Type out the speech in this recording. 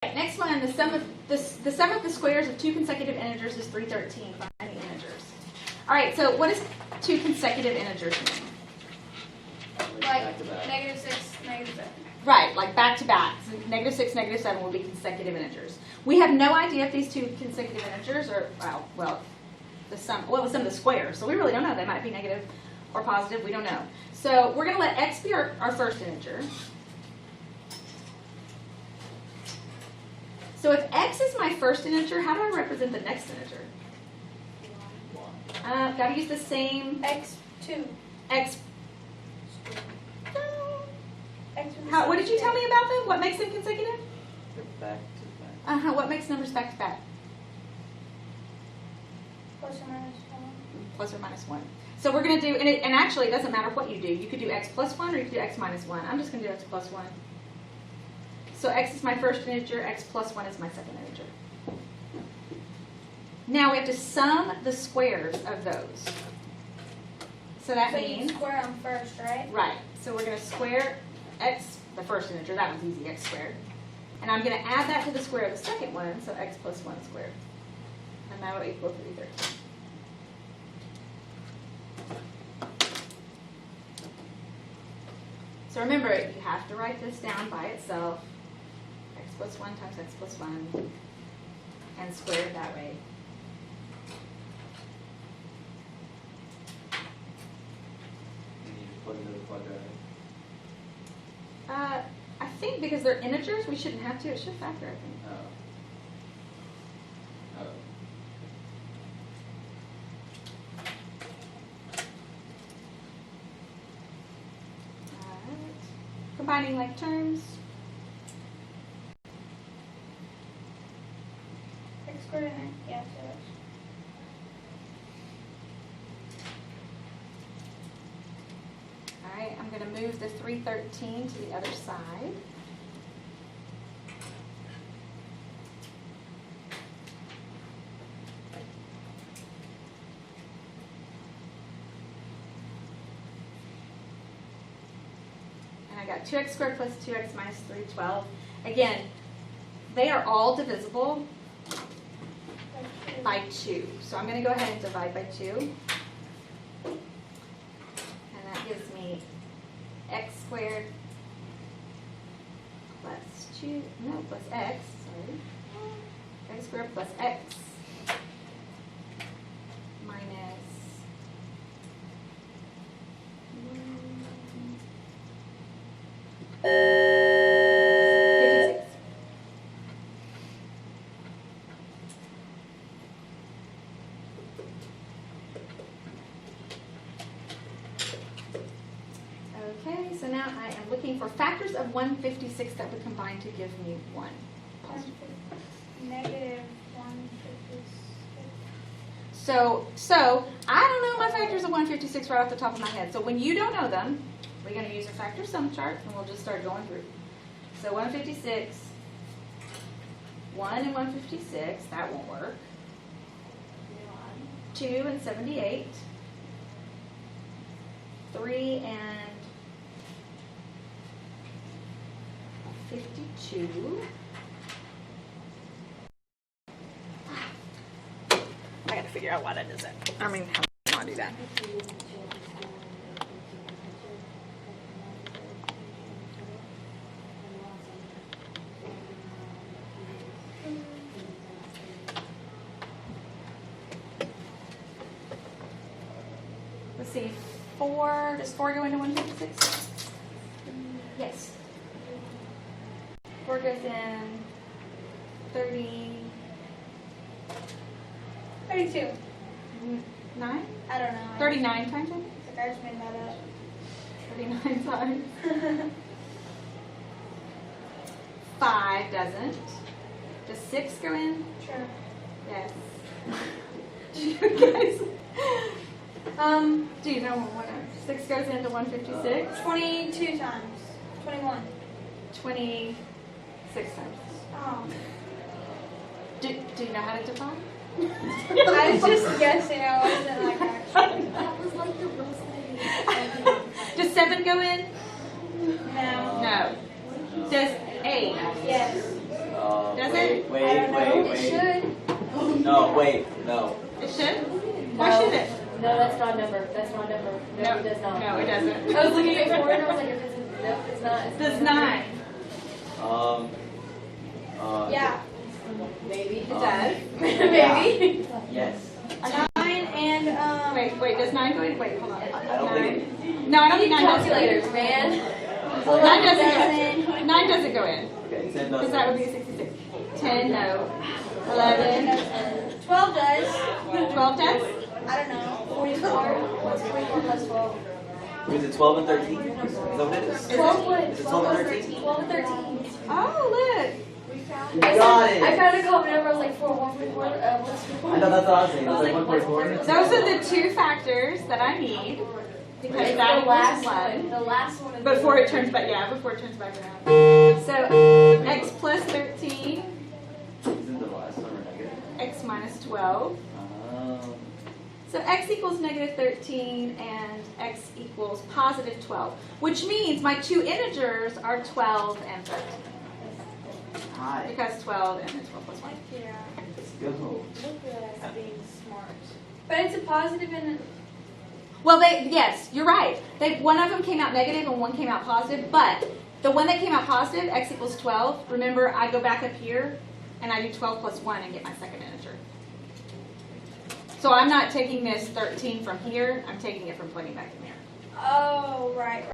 Next one, the sum of the squares of two consecutive integers is 313. Find the integers. All right, so what does two consecutive integers mean? Like -6, -7. Right, like back to back. So -6, -7 will be consecutive integers. We have no idea if these two consecutive integers are, well, the sum of the squares. So we really don't know. They might be negative or positive. We don't know. So we're going to let x be our first integer. So if x is my first integer, how do I represent the next integer? Got to use the same x2. x. X What did you tell me about them? What makes them consecutive? Back to back. What makes numbers back to back? Plus or minus 1. Plus or minus 1. So we're going to do, and actually it doesn't matter what you do. You could do x plus 1 or you could do x minus 1. I'm just going to do x plus 1. So x is my first integer, x plus 1 is my second integer. Now we have to sum the squares of those. So that So you means, square them first, right? right, so we're going to square x, the first integer, that was easy, x squared. And I'm going to add that to the square of the second one, so x plus 1 squared. And that will equal 313. So remember, you have to write this down by itself. X plus 1 times x plus 1, and square it that way. And you just put into the quadratic. I think because they're integers, we shouldn't have to. It should factor, I think. Oh. Alright. Combining like terms. X squared in it. Yeah, so that's. Alright, I'm going to move the 313 to the other side. And I got 2x squared plus 2x minus 3, 12. Again, they are all divisible by 2. So I'm going to go ahead and divide by 2. And that gives me x squared plus 2, no, plus x, sorry. X squared plus x minus 56. Okay, so now I am looking for factors of 156 that would combine to give me 1. Positive. -156. So I don't know my factors of 156 right off the top of my head. So when you don't know them, we're going to use a factor sum chart, and we'll just start going through. So 156, 1 and 156, that won't work. 2 and 78, 3 and 52. I got to figure out why that does that. I mean, how do I do that? Let's see, 4, does 4 go into 156? Yes. 4 goes in 30, 32. 9? I don't know. 39 times it? The guys made that up. 39 times. 5 doesn't. Does 6 go in? Sure. Yes. You guys. Do you know what 6 goes into 156? 22 times. 21. 26 times. Oh. Do you know how to divide? I was just guessing. I wasn't like actually. That was like the worst idea. Does 7 go in? No. No. Does 8? Yes. Does wait, it? Wait, I don't know. wait, It wait. should. No, wait, no. It should? Why should it? No, that's not a number. That's not a number. No, it does not. No, it doesn't. I was looking at 4 and I was like, if it's, nope, it's not. It's Does not. 9? Yeah. Maybe. It does. Maybe. Yes. 9 and Wait, does 9 go in? Wait, hold on. I don't think No, I don't think 9 does. Calculators, man. 9 doesn't go in. 9 doesn't go in. Okay, 10 Because doesn't. that would be 66. 10, no. 11. 12 does. 12 does? I don't know. 44. What's 44 plus 12? Is it 12 and 13? Is that what it is? 12 would. Is it 12 and 13? 12 and 13. Oh, look. You got it. I found a common number. I was like 4, 144. What's 4? I know that's what I was saying. It was like 1.4. Those are the 2 factors that I need. Because It's that the last equals 1. one. The last one is Before it turns back, before it turns back around. So, x plus 13, Isn't the last number negative? x minus 12. So x equals negative 13 and x equals positive 12, which means my 2 integers are 12 and 13. Hi. Because 12 and then 12 plus 1. Yeah. Let's go. Look at us being smart. But it's a positive and Well, yes, you're right. One of them came out negative and one came out positive, but the one that came out positive, x equals 12, remember I go back up here and I do 12 plus 1 and get my second integer. So I'm not taking this 13 from here, I'm taking it from plugging back in there. oh right.